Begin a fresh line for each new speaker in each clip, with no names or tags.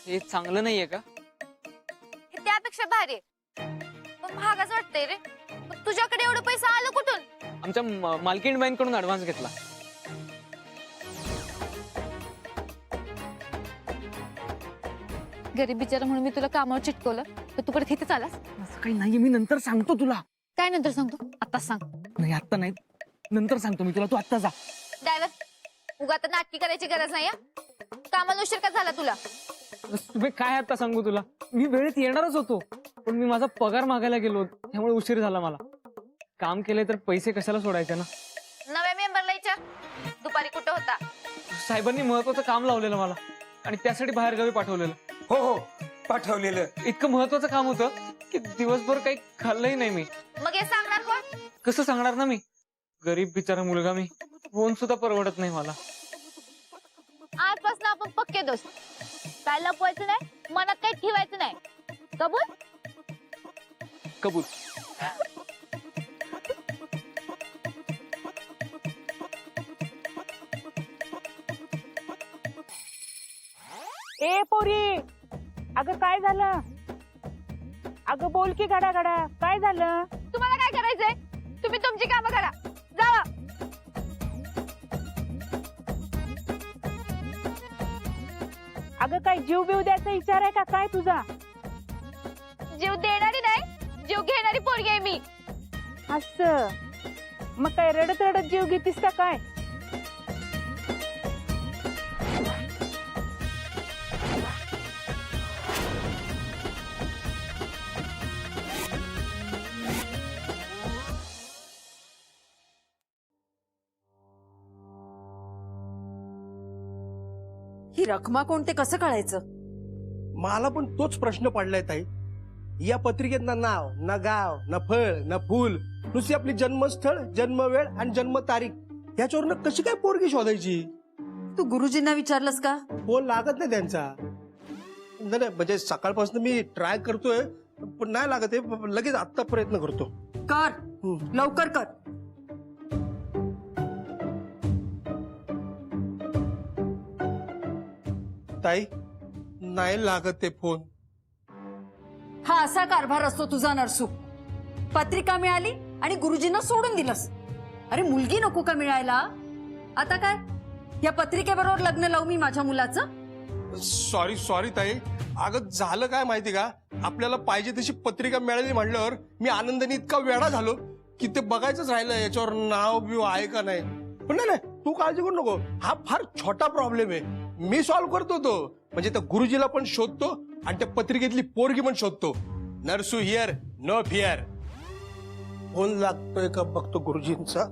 हे चांगलं नाहीये का?
हे त्यापेक्षा भारी आहे. पण महागाच वाटतंय रे. पण तुझ्याकडे एवढं पैसा आलं कुठून?
आमच्या मालकीण बाईंकडून ऍडव्हान्स घेतला.
गरीब बिचारा म्हणून मी तुला कामावर चिटकवलं तर तू परत इथे चालास?
असं काही नाही, मी नंतर सांगतो तुला.
काय नंतर सांगतो? आताच सांग.
नाही आत्ता नाही, नंतर सांगतो मी तुला. तू आत्ता जा.
ड्रायव्हर, उगा आता नाटकी करायची गरज नाही. कामाला उशीर का झाला तुला?
तुम्ही काय आता सांगू तुला, मी वेळेत येणारच होतो पण मी माझा पगार मागायला गेलो त्यामुळे उशीर झाला मला. काम केले तर पैसे कशाला सोडायचे ना.
नव्या मेंबरला विचार, दुपारी कुठं होता?
साहेबांनी महत्वाचं काम लावलेलं मला आणि त्यासाठी बाहेर गावी पाठवलेलं.
हो हो पाठवलेलं.
इतकं महत्वाचं काम होतं की दिवसभर काही खाल्लंही नाही मी.
मग हे सांगणार कोण?
कसं सांगणार ना मी, गरीब बिचारा मुलगा मी. फोन सुद्धा परवडत नाही मला.
आजपासून आपण पक्के दोस्त. काय लपवायचं नाही, मनात काही ठेवायचं नाही. कबूल?
कबूल.
ए पोरी, अगं काय झालं? अगं बोल की गडा गडा, काय झालं?
तुम्हाला काय करायचंय? तुम्ही तुमची कामं करा. जावा.
अगं काय जीव बिव द्यायचा विचार आहे का काय तुझा?
जीव देणारी नाही, जीव घेणारी पोरगी आहे मी.
असं मग काय रडत रडत जीव घेतीस का काय?
ही रखमा कोणते कसं कळायचं?
मला पण तोच प्रश्न पडलाय ताई. या पत्रिकेत ना नाव ना गाव ना फळ ना फूल, नुसती आपली जन्मस्थळ, जन्मवेळ आणि जन्मतारीख याच्यावरनं कशी काय पोरगी शोधायची?
तू गुरुजींना विचारलंस का?
फोन लागत नाही त्यांचा. नाही नाही, म्हणजे सकाळपासून मी ट्राय करतोय पण नाही लागत आहे. लगेच आत्ता प्रयत्न करतो.
कर, लवकर कर.
ताई नाही लागत ते फोन.
हा असा कारभार असतो तुझा नरसू. पत्रिका मिळाली आणि गुरुजींना सोडून दिलंस. अरे मुलगी नको का मिळायला? आता काय या पत्रिकेबरोबर लग्न लावू मी माझ्या मुलाचं?
सॉरी सॉरी ताई. अगं झालं काय माहिती का, आपल्याला पाहिजे तशी पत्रिका मिळाली म्हणल्यावर मी आनंदाने इतका वेडा झालो की ते बघायचंच राहिलं याच्यावर नाव बिव आहे का नाही. पण नाही नाही, तू काळजी करू नको. हा फार छोटा प्रॉब्लेम आहे, मी सॉल्व्ह करतो तो. म्हणजे त्या गुरुजीला पण शोधतो आणि त्या पत्रिकेतली पोरगी पण शोधतो. Narsu here, no fear. Phone लागतोय का बघतो गुरुजींचा.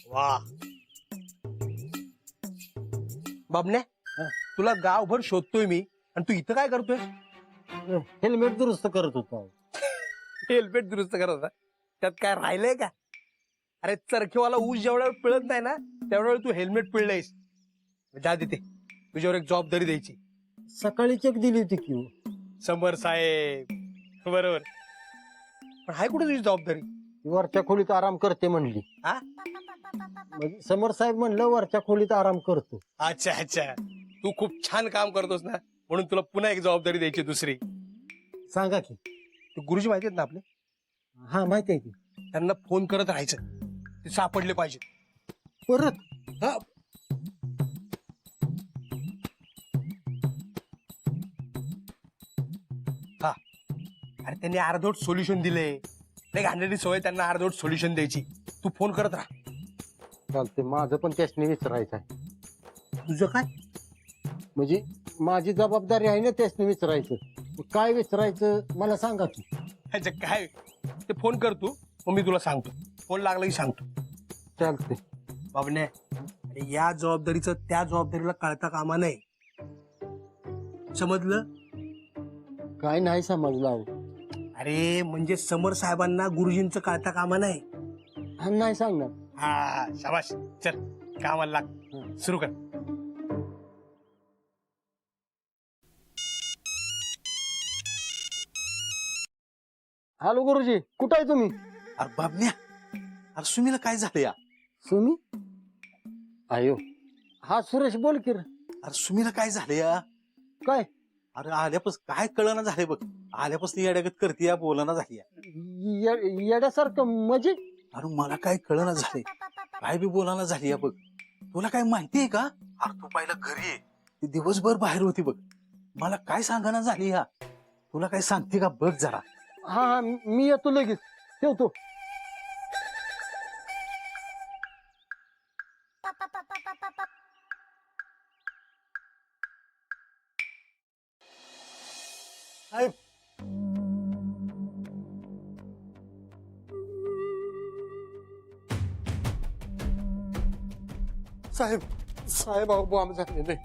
वा बाबने, तुला गावभर शोधतोय मी आणि तू इथं काय करतोय?
हेल्मेट दुरुस्त करत होता.
हेल्मेट दुरुस्त करत होता? त्यात काय राहिलंय का? अरे चरखेवाला ऊस जेवढा वेळ पिळत नाही ना तेवढा वेळ तू हेल्मेट पिळलंयस. जा देते, तुझ्यावर एक जबाबदारी द्यायची.
सकाळी चेक दिली होती की.
समर साहेब बरोबर, पण हाय कुठे तुझी जबाबदारी?
वरच्या खोलीत आराम करते म्हणली.
हा
म्हणजे समर साहेब म्हणलं वरच्या खोलीत आराम करतो.
अच्छा अच्छा, तू खूप छान काम करतोस ना म्हणून तुला पुन्हा एक जबाबदारी द्यायची दुसरी.
सांगा की.
तू गुरुजी माहिती आहेत ना आपले?
हा माहिती आहे की.
त्यांना फोन करत राहायचं, ते सापडले पाहिजे.
परत
हा हा, अरे त्यांनी अर्धवट सोल्युशन दिले. घाणलेली सवय त्यांना अर्धवट सोल्युशन द्यायची. तू फोन करत राहा.
चालते. माझं पण त्यासनी विचारायचं आहे.
तुझं काय?
म्हणजे माझी जबाबदारी आहे ना त्यासनी विचारायचं. काय विचारायचं मला सांगा की.
ह्याचं काय ते फोन कर तू, मग मी तुला सांगतो. फोन लागला की सांगतो.
चालते.
बाबने, या जबाबदारीचं त्या जबाबदारीला कळता कामा नये, समजलं?
काय नाही समजलं अहो.
अरे म्हणजे समर साहेबांना गुरुजींचं कळता कामा नाही.
हा, नाही सांगणार.
हा शाबाश, चल कामाला लाग, सुरू कर.
हॅलो गुरुजी, कुठं आहे तुम्ही?
अरे बाबन्या, अरे सुमीला काय झालं या?
सुमी? अयो, हा सुरेश बोल की रे.
अरे सुमीला काय झालं या?
काय?
अरे आल्यापासून काय कळना झालंय बघ. आल्यापासून येड्यागत करते या, बोलना झाली या.
येड्यासारखं म्हणजे?
अरे मला काय कळना झालंय, काय बी बोलाना झाली या बघ. तुला काय माहितीये का? अरे तू पहिला घरी ये, ती दिवसभर बाहेर होती बघ. मला काय सांगाना झाली या. तुला काय सांगते का बघ जरा.
हा हा, मी येतो लगेच, ठेवतो. साहेब, साहेब साहेब अहो बॉम्ब झालेले.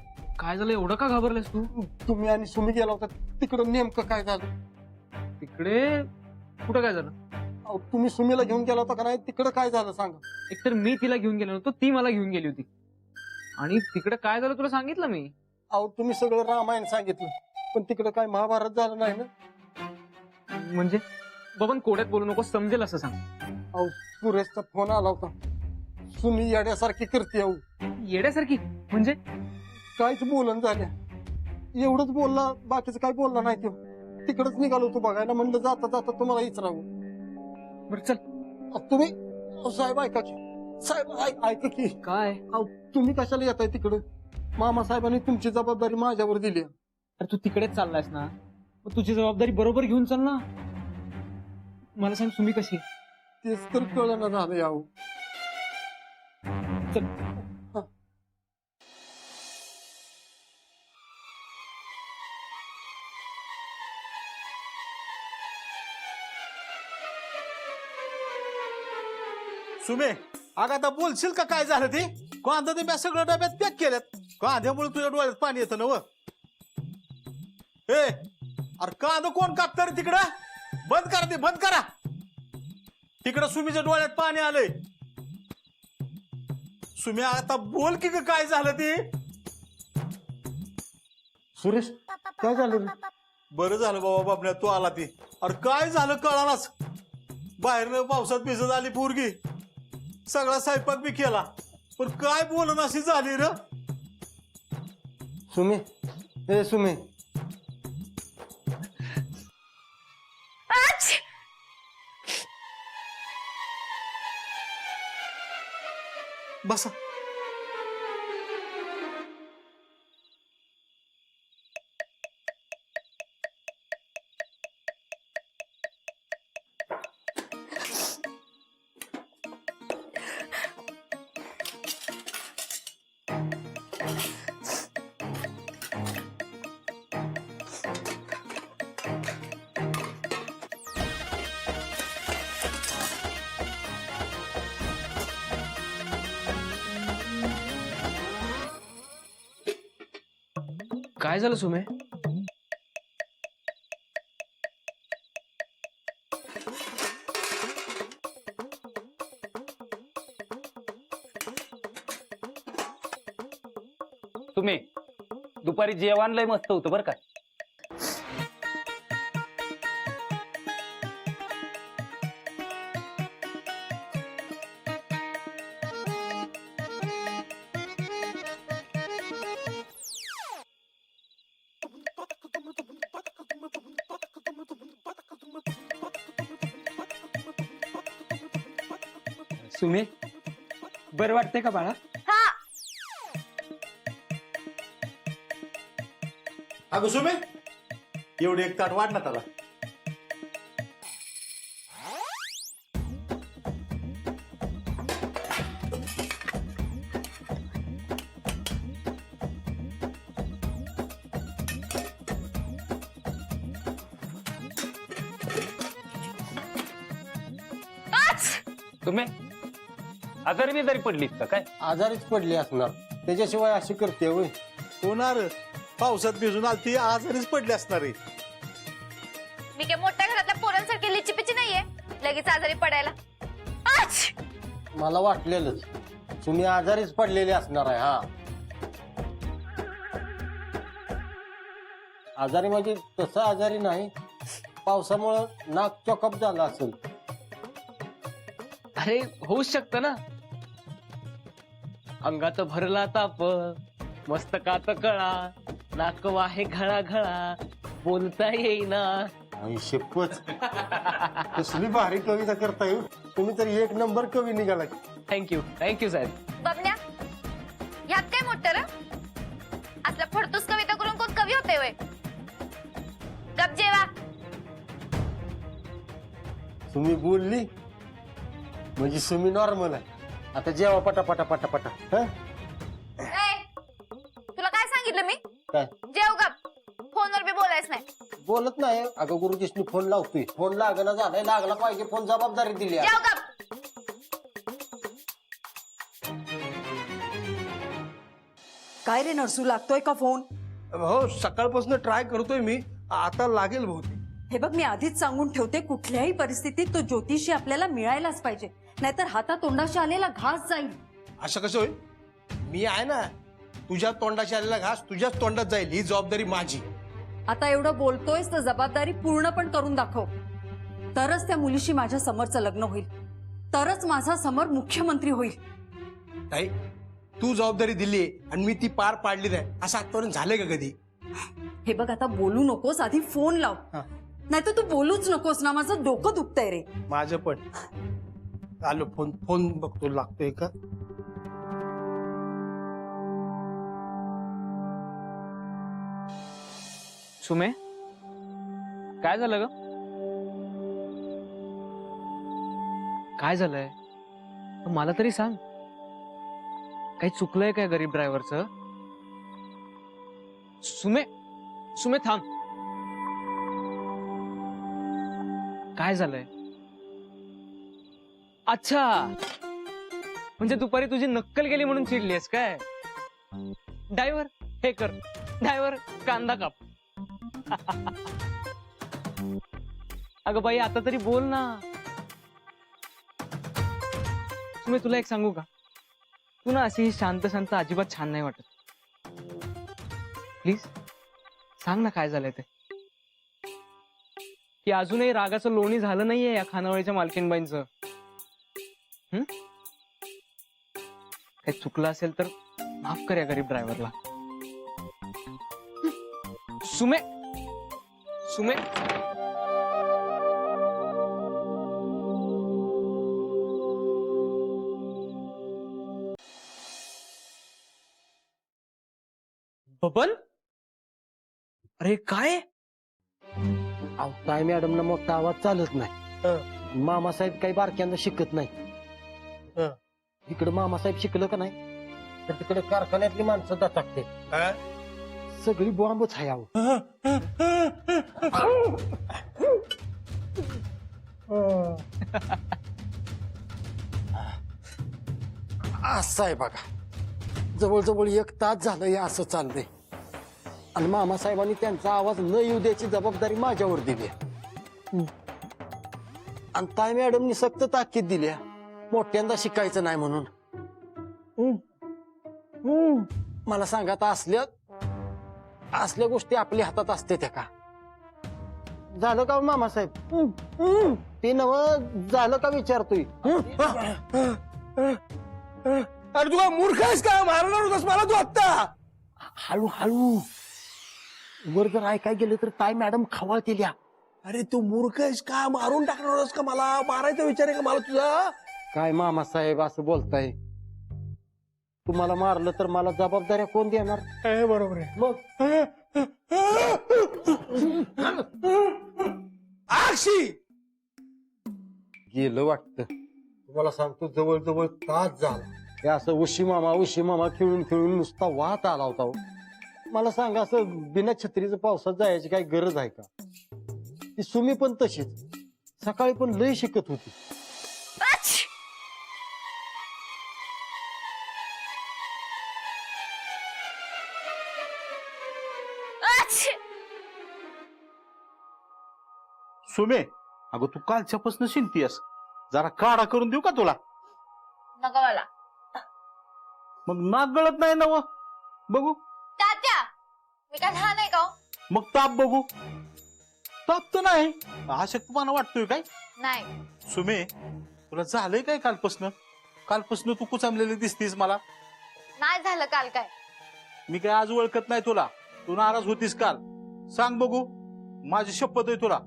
काय झालं एवढं का घाबरलेस तू?
तुम्ही आणि सुमी गेला होता तिकडं, नेमकं काय झालं?
तिकडे कुठं काय झालं?
अहो, तुम्ही सुमीला घेऊन गेला होता का नाही? तिकडं काय झालं सांगा.
एकतर मी तिला घेऊन गेलो नव्हतो, ती मला घेऊन गेली होती. आणि तिकडे काय झालं तुला सांगितलं मी.
अहो तुम्ही सगळं रामायण सांगितलं, पण तिकडं काय महाभारत झालं नाही ना?
म्हणजे बबन कोड्यात बोलू नको, समजेल असं सांग.
अहो सुरेशचा फोन आला होता, सुमी येड्यासारखी करते. अहो
येड्यासारखी म्हणजे?
काहीच बोलन झाल्या, एवढंच बोलला, बाकीचं काय बोलला नाही तो. तिकडच निघालो तू बघायला, म्हणलं जाता जाता तुम्हाला विचारावं.
बरं चल.
तुम्ही साहेब ऐका की, साहेब ऐका की.
काय?
अहो तुम्ही कशाला येताय तिकडं? मामा साहेबांनी तुमची जबाबदारी माझ्यावर दिली.
अरे तू तिकडेच चाललायस ना, मग तुझी जबाबदारी बरोबर घेऊन चल ना. मला सांग सुमी कशी?
तेच तर कळलं झालं यावं.
चल.
सुमे, अगं आता बोलशील का काय झालं ते? कांदा ते मी सगळं डब्यात पॅक केल्यात. कांद्यामुळे तुझ्या डोळ्यात पाणी येतं ना व. ए अरे कांदा कोण कापतं रे तिकडं? बंद करा ते, बंद करा. तिकडं सुमीच्या डोळ्यात पाणी आलंय. सुमी आता बोल की ग, काय झालं ते?
सुरेश काय झालं रे?
बरं झालं बाबा बाबण्या तू आला ती. अरे काय झालं कळानाच. बाहेरनं पावसात भिजत आली पोरगी, सगळा स्वयंपाक बी केला, पण काय बोलून अशी झाली र.
सुमी, ए सुमी,
बसा.
काय झालं सुमे?
तुम्ही दुपारी जेवण लय मस्त होतं बरं का. सुमे, बरं वाटतंय का बाळा?
हा.
अगं सुमे, एवढी एक ताट वाढण्यात आला.
तुम्ही आजारी बिजारी पडलीस का काय?
आजारीच पडली असणार, त्याच्याशिवाय अशी करते होय.
होणार, पावसात भिजून आलती, आजारीच पडली असणार आहे.
मी काय मोठ्या घरातल्या पोरांसारखी लिचीपिची नाहीये लगेच आजारी पडायला.
मला वाटलेलंच तुम्ही आजारीच पडलेले असणार आहे. हा, आजारी म्हणजे तसं आजारी नाही, पावसामुळं नाक चॉकअप झाला असेल.
अरे होऊच शकतं ना. अंगात भरला ताप, मस्तकात कळा, नाक वाहे घळा बोलता येईना.
आई शपथ, कसली भारी कविता करताय. तुम्ही तर एक नंबर कवी निघाला.
थँक्यू साहेब.
बबन्या ह्यात काय मोठं रे? असल्या फडतूस कविता करून कोण कवी होते वय? गप जेवा.
तुम्ही बोलली म्हणजे तुम्ही नॉर्मल आहे. आता जेवा पटापटा पटापटा. हं?
ए, तुला काय सांगितलं मी?
काय
जेव गप. फोनवर बी बोलायच नाही.
बोलत नाही. अगं गुरुजीसनी फोन लावतोय. फोन लागना झालाय. लागला पाहिजे फोन, जबाबदारी दिली आहे.
जेव गप.
काय रे नरसू, लागतोय का फोन?
हो सकाळपासून ट्राय करतोय मी, आता लागेल बहुतेक.
हे बघ, मी आधीच सांगून ठेवते, कुठल्याही परिस्थितीत तो ज्योतिषी आपल्याला मिळायलाच पाहिजे, नाहीतर हातातोंडाशी आलेला घास जाईल.
असं कसं होईल? मी आहे ना. तुझ्या तोंडाशी आलेला घास तुझ्याच तोंडात जाईल, ही जबाबदारी माझी.
आता एवढं बोलतोयस तर जबाबदारी पूर्ण पण करून दाखव. तरच त्या मुलीशी माझ्या समोरचं लग्न होईल, तरच माझा समोर मुख्यमंत्री होईल.
ताई, तू जबाबदारी दिली आणि मी ती पार पाडली नाही, असं आतापर्यंत झालंय का कधी?
हे बघ, आता बोलू नकोस, आधी फोन लाव. नाहीतर तू बोलूच नकोस ना, माझं डोकं दुखतंय रे.
माझं पण. आलो, फोन बघतो लागतोय का.
सुमे, काय झालं ग? काय झालंय मला तरी सांग. काही चुकलंय काय गरीब ड्रायव्हरचं? सुमे थांब. काय झालंय? अच्छा, म्हणजे दुपारी तुझी नक्कल केली म्हणून चिडलीस काय? ड्रायव्हर हे कर, ड्रायव्हर कांदा काप. अगं बाई, आता तरी बोल ना. तुम्ही, तुला एक सांगू का? तू ना अशी शांत शांत अजिबात छान नाही वाटत. प्लीज सांग ना काय झालंय ते. की अजूनही रागाचं लोणी झालं नाहीये या खानावळीच्या मालकीनबाईंचं. काही चुकलं असेल तर माफ कर या गरीब ड्रायव्हरला. सुमे, बबन, अरे काय?
काय मॅडमला मोठा आवाज चालत नाही. मामासाहेब काही बारक्यांना शिकत नाही. इकडे मामासाहेब शिकलं का नाही तर तिकडे कारखान्यातली माणसं दचाकते. सगळी बॉम्बच आहे अहो. असं आहे बघा, जवळजवळ 1 तास झालं हे असं चाललंय आणि मामासाहेबांनी त्यांचा आवाज न येऊ द्यायची जबाबदारी माझ्यावर दिली. आणि ताई मॅडमनी सक्त ताकीद दिली, मोठ्यांदा शिकायचं नाही म्हणून. मला सांगा, आता असल्या गोष्टी आपल्या हातात असते त्या का? झालं का मामासाहेब? ते नव झालं का विचारतोय.
अरे तू मूर्ख आहेस का? मारणार होतास मला तू आत्ता.
हळूहळू वर जर ऐकाय गेलं तर ताई मॅडम खवळतील.
अरे तू मूर्ख आहेस का? मारून टाकणार होतास का मला? मारायचा विचार आहे का मला तुझा?
काय मामासाहेब असं बोलताय? तुम्हाला मारलं तर मला जबाबदाऱ्या कोण देणार?
बरोबर आहे.
मग
आक्षी
गेलं वाटतं. तुम्हाला सांगतो, जवळजवळ तास झाला हे असं उशी मामा खेळून खेळून नुसता वाहत आला होता. मला सांगा, असं बिना छत्रीचं पावसात जायची काही गरज आहे का? ती सुमी पण तशीच सकाळी पण लय शिकत होती.
सुमे, अगं तू कालच्यापासून शिंकतीयस, जरा काढा करून देऊ का तुला?
नको मला.
मग नाक गळत नाही ना? बघू.
तात्या, मी काय लहान आहे का?
मग ताप बघू. ताप तर नाही अशक्तपणा वाटतोय काय
नाही.
सुमे तुला झालंय काय कालपासनं तू कुचामलेली दिसतीस मला.
नाही झालं काल काय.
मी काय आज ओळखत नाही तुला. तू नाराज होतीस काल. सांग बघू. माझी शपथ आहे तुला.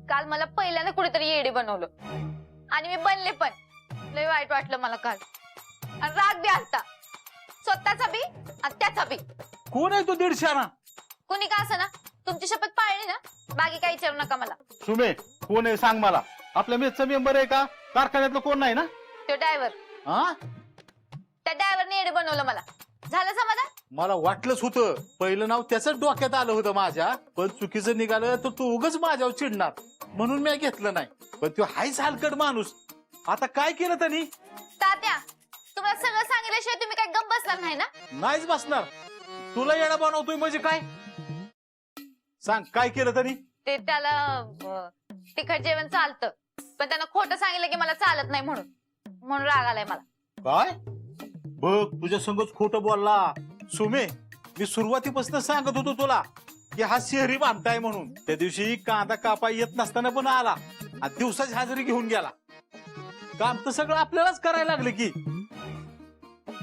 काल मला पहिल्यांदा कुठेतरी येडी बनवलं आणि मी बनले पण. लय वाईट वाटलं मला काल. आणि राग बी आलता, स्वतःचा बी आणि त्याचा बी.
कोण आहे तो 150
कोणी का असं ना, तुमची शपथ पाळली ना, बाकी काही विचारू नका मला.
सुमे कोण आहे सांग मला. आपल्या मेसचा मेंबर आहे का? कारखान्यातलं कोण नाही ना?
तो ड्रायव्हर,
हा
त्या ड्रायव्हरने येडे बनवलं मला. झालं समाधान?
मला वाटलंच होतं. पहिलं नाव त्याच डोक्यात आलं होतं माझ्या. पण चुकीचं निघालं तर तू उगाच माझ्यावर चिडणार म्हणून मी घेतलं नाही. पण तो हायच हलकट माणूस. आता काय केलं त्यांनी?
तात्या, तुम्हाला सगळं सांगितल्याशिवाय तुम्ही काय गप्प बसणार नाही ना?
नाहीच बसणार. तुला येडा बनवतोय म्हणजे काय? सांग काय केलं त्यांनी?
ते त्याला तिखट जेवण चालतं, पण त्यानं खोटं सांगितलं की मला चालत नाही म्हणून राग आलाय मला.
काय बघ तुझ्या संगच खोटं बोलला. सुमे मी सुरुवातीपासून सांगत होतो तुला की हा शहरी बांधताय म्हणून. त्या दिवशी कांदा कापा येत नसताना पण आला आणि दिवसाची हजेरी घेऊन गेला. काम तर सगळं आपल्यालाच करायला लागलं की.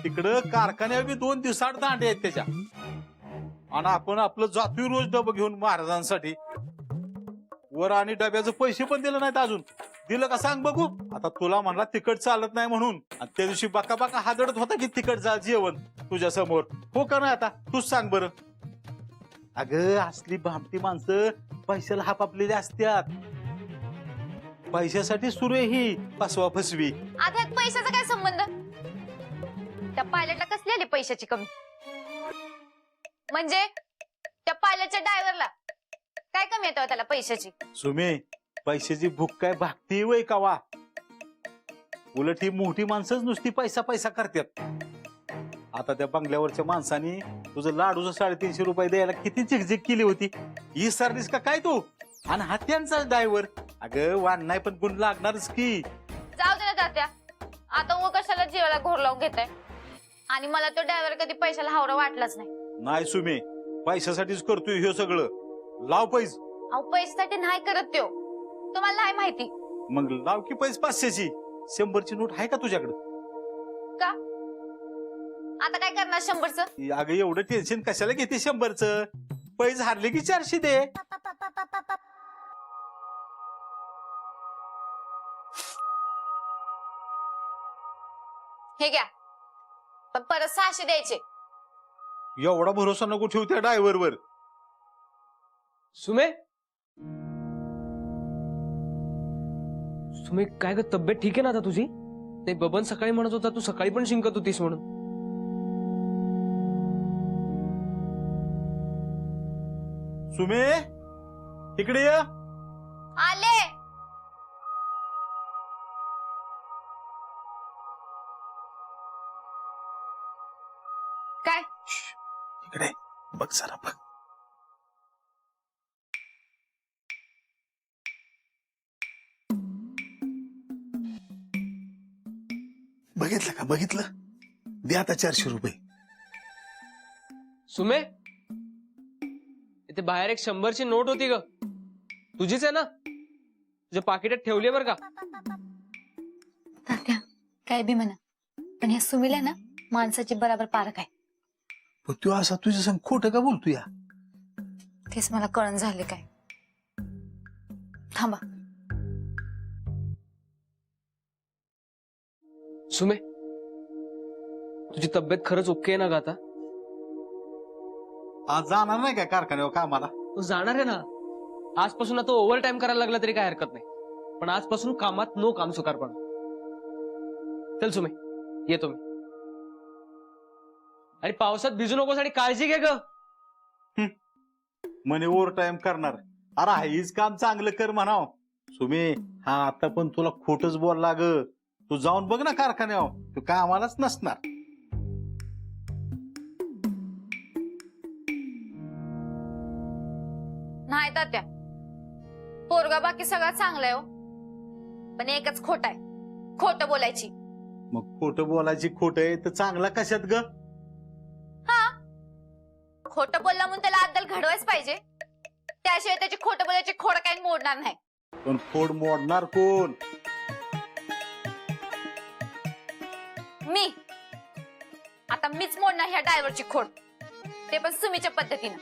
तिकडं कारखान्यावर बी 2 दिवसाआड दांडे आहेत त्याच्या. आणि आपण आपलं जातोय रोज डबं घेऊन महाराजांसाठी. वर आणि डब्याचे पैसे पण दिले नाहीत अजून. दिलं का सांग बघू. आता तुला म्हणला तिकट चालत नाही म्हणून. आणि त्या दिवशी बाका बाका हादडत होता की तिकट जा जेवण तुझ्या समोर. हो का नाही आता तूच सांग बरं. अगं असली भामटी माणसं पैशाला हापापलेली असतात. पैशासाठी सुरू आहे ही फसवा फसवी.
आता ह्यात पैशाचा काय संबंध? त्या पायलटला कसली आली पैशाची कमी? म्हणजे त्या पायलटच्या ड्रायव्हरला काय कमी येतं त्याला पैशाची?
सुमे पैशाची भूक काय भागती वय का वा? उलट ही मोठी माणसंच नुसती पैसा पैसा करतात. आता त्या बंगल्यावरच्या माणसानी तुझं लाडूचं 350 रुपये द्यायला किती झिकझिक केली होती. ही सर्व्हिस का काय तू? आणि हा त्यांचा ड्रायव्हर. अगं वाण नाही पण गुण लागणारच की.
जाऊ दे ना तात्या, आता व कशाला जीवाला घोर लावून घेताय. आणि मला तो ड्रायव्हर कधी पैशाला हावरा वाटलाच नाही.
नाही सुमे पैशासाठीच करतोय हे सगळं. लाव पैस.
अहो पैशासाठी नाही करत त्यो, तुम्हाला नाही माहिती.
मग लाव की पैस 500ची. 100ची नोट आहे का तुझ्याकडे?
का आता काय करणार 100चं?
अगं एवढं टेन्शन कशाला घेते 100चं? पैस हारले की 400 दे.
हे घ्या, पण परत 600 द्यायचे.
एवढा भरोसा नको ठेवू त्या ड्रायव्हरवर.
सुमे, सुमे काय ग, तब्येत ठीक आहे ना आता तुझी? ते बबन सकाळी म्हणत होता तू सकाळी पण शिंकत होतीस म्हणून.
सुमे इकडे ये.
आले. काय
इकडे बघ जरा बघ. बघितलं का? बघितलं. दे आता 400 रुपये.
सुमे, इथे बाहेर एक 100ची नोट होती ग. तुझीच आहे ना? तुझ्या पाकिटात ठेवली बरं का?
तात्या काय बी म्हणा, पण ह्या सुमीला ना माणसाची बराबर पारख आहे.
पण तू असा तुझ्या संग खोटं का बोलतो या?
तेच मला कळण झाले काय. थांबा.
सुमे, तुझी तब्येत खरंच ओके आहे ना ग आता?
आज जाणार नाही का कारखान्यावर कामाला?
तू जाणार आहे ना. आजपासून आता ओव्हर टाइम करायला लागला तरी काय हरकत नाही. पण आजपासून कामात नो काम सुकारपणा. चल सुमे, येतो मी. आणि पावसात भिजू नकोस आणि काळजी घे ग.
म्हणे ओव्हर टाइम करणार. अरे हेच काम चांगलं कर म्हणाव. सुमे हा आता पण तुला खोटच बोलला ग. तू जाऊन बघ ना कारखान्यावर. तू कामालाच नसणार.
नाही तात्या, पोरगा बाकी सगळं चांगलं आहे हो, पण एकच खोट आहे, खोटं बोलायची.
मग खोटं बोलायची खोट आहे तर चांगला कशात ग?
हा, खोटं बोलला म्हणून त्याला अद्दल घडवायच पाहिजे. त्याशिवाय त्याची खोटं बोलायची खोड काही मोडणार नाही.
पण खोड मोडणार कोण?
मी आता मीच मोडणार ह्या ड्रायव्हरची खोड, ते पण सुमीच्या पद्धतीनं.